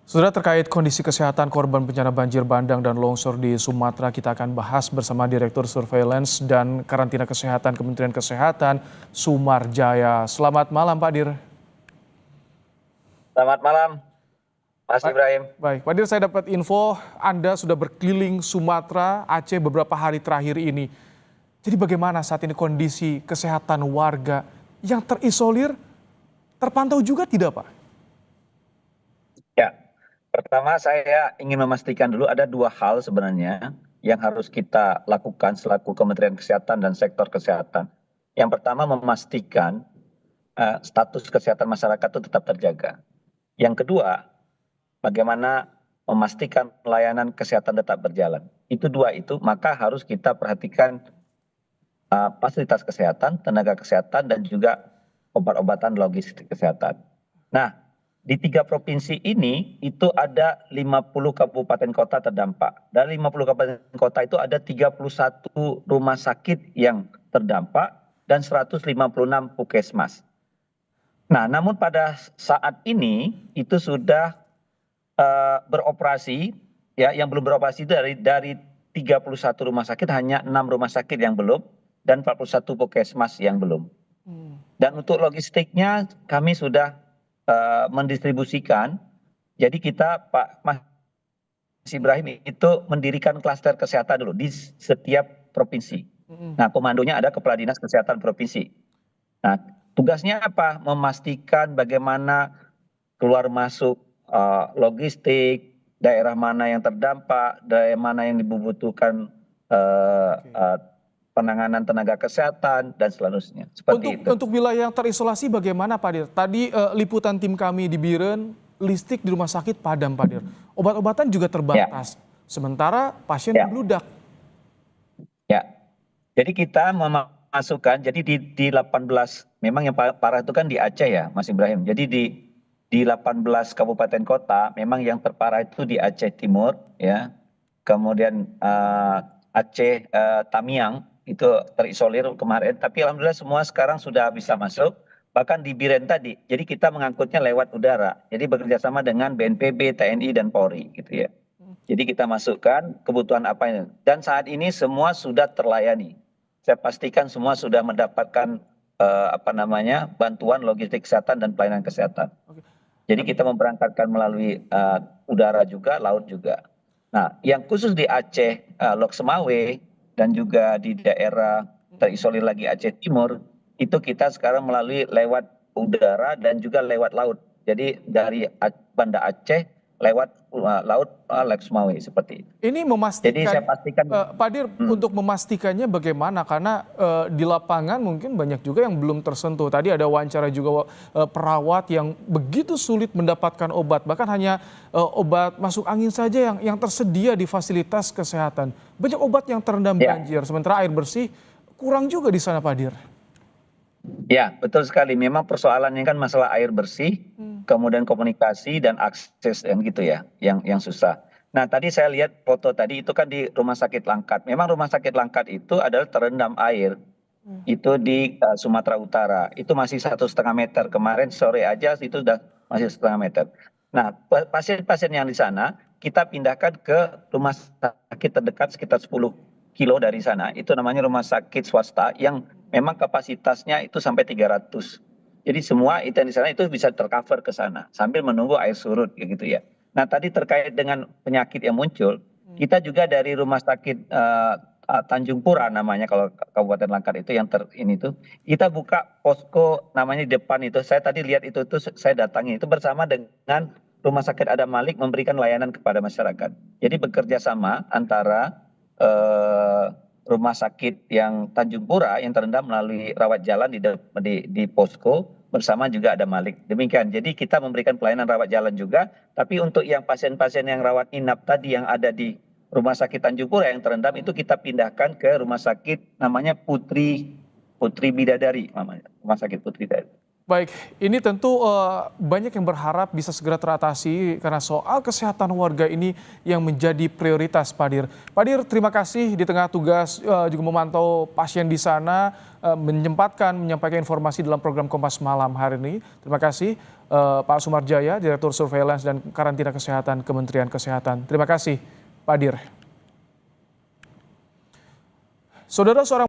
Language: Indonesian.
Sudah terkait kondisi kesehatan korban bencana banjir bandang dan longsor di Sumatera, kita akan bahas bersama Direktur Surveillance dan Karantina Kesehatan Kementerian Kesehatan, Sumar Jaya. Selamat malam, Pak Dir. Selamat malam, Mas Ibrahim. Baik, Pak Dir, saya dapat info Anda sudah berkeliling Sumatera, Aceh beberapa hari terakhir ini. Jadi bagaimana saat ini kondisi kesehatan warga yang terisolir terpantau juga tidak, Pak? Ya, pertama saya ingin memastikan dulu ada dua hal sebenarnya yang harus kita lakukan selaku Kementerian Kesehatan dan sektor kesehatan. Yang pertama memastikan status kesehatan masyarakat itu tetap terjaga. Yang kedua, bagaimana memastikan pelayanan kesehatan tetap berjalan. Itu dua itu, maka harus kita perhatikan fasilitas kesehatan, tenaga kesehatan, dan juga obat-obatan logistik kesehatan. Nah, di 3 provinsi ini itu ada 50 kabupaten kota terdampak. Dari 50 kabupaten kota itu ada 31 rumah sakit yang terdampak dan 156 puskesmas. Nah, namun pada saat ini itu sudah beroperasi, ya, yang belum beroperasi dari 31 rumah sakit hanya 6 rumah sakit yang belum dan 41 puskesmas yang belum. Dan untuk logistiknya kami sudah mendistribusikan. Jadi kita Pak Mas Ibrahim itu mendirikan klaster kesehatan dulu di setiap provinsi. Nah, komandonya ada Kepala Dinas Kesehatan Provinsi. Nah, tugasnya apa? Memastikan bagaimana keluar masuk logistik, daerah mana yang terdampak, daerah mana yang dibutuhkan penanganan tenaga kesehatan dan selanjutnya. Seperti itu. Untuk wilayah yang terisolasi bagaimana, Pak Dir? Tadi liputan tim kami di Biren, listrik di rumah sakit padam, Pak Dir. Obat-obatan juga terbatas. Sementara pasien membludak. Ya, jadi kita memasukkan, jadi di 18, memang yang parah itu kan di Aceh ya, Mas Ibrahim. Jadi di 18 kabupaten kota, memang yang terparah itu di Aceh Timur, ya. Kemudian Aceh Tamiang itu terisolir kemarin, tapi alhamdulillah semua sekarang sudah bisa masuk. Bahkan di Biren tadi, jadi kita mengangkutnya lewat udara. Jadi bekerja sama dengan BNPB, TNI, dan Polri, gitu ya. Jadi kita masukkan kebutuhan apa ini. Dan saat ini semua sudah terlayani. Saya pastikan semua sudah mendapatkan bantuan logistik kesehatan dan pelayanan kesehatan. Jadi kita memberangkatkan melalui udara juga, laut juga. Nah, yang khusus di Aceh, Lok Semawe, dan juga di daerah terisolir lagi Aceh Timur, itu kita sekarang melalui lewat udara dan juga lewat laut. Jadi dari Banda Aceh lewat laut Lok Semawe seperti itu. Ini Jadi memastikan, saya pastikan, Pak Dir, untuk memastikannya bagaimana? Karena di lapangan mungkin banyak juga yang belum tersentuh. Tadi ada wawancara juga perawat yang begitu sulit mendapatkan obat, bahkan hanya obat masuk angin saja yang tersedia di fasilitas kesehatan. Banyak obat yang terendam banjir, sementara air bersih kurang juga di sana, Pak Dir. Ya, betul sekali. Memang persoalannya kan masalah air bersih, kemudian komunikasi dan akses yang gitu ya, yang susah. Nah, tadi saya lihat foto tadi itu kan di Rumah Sakit Langkat. Memang Rumah Sakit Langkat itu adalah terendam air. Itu di Sumatera Utara. Itu masih 1,5 meter. Kemarin sore aja itu sudah masih 1,5 meter. Nah, pasien-pasien yang di sana kita pindahkan ke rumah sakit terdekat sekitar 10 kilo dari sana. Itu namanya rumah sakit swasta yang memang kapasitasnya itu sampai 300. Jadi semua itu yang di sana itu bisa tercover ke sana sambil menunggu air surut gitu ya. Nah, tadi terkait dengan penyakit yang muncul, kita juga dari rumah sakit Tanjung Pura namanya kalau Kabupaten Langkat itu yang ini tuh kita buka posko namanya di depan itu. Saya tadi lihat itu tuh saya datangi itu bersama dengan Rumah Sakit Adam Malik memberikan layanan kepada masyarakat. Jadi bekerja sama antara rumah sakit yang Tanjung Pura yang terendam melalui rawat jalan di posko bersama juga ada Malik. Demikian. Jadi kita memberikan pelayanan rawat jalan juga, tapi untuk yang pasien-pasien yang rawat inap tadi yang ada di Rumah Sakit Tanjung Pura yang terendam itu kita pindahkan ke rumah sakit namanya Putri Bidadari namanya. Rumah Sakit Putri Bidadari. Baik, ini tentu banyak yang berharap bisa segera teratasi karena soal kesehatan warga ini yang menjadi prioritas, Pak Dir. Pak Dir, terima kasih di tengah tugas juga memantau pasien di sana, menyempatkan menyampaikan informasi dalam program Kompas Malam hari ini. Terima kasih Pak Sumarjaya, Direktur Surveillance dan Karantina Kesehatan Kementerian Kesehatan. Terima kasih, Pak Dir. Saudara, seorang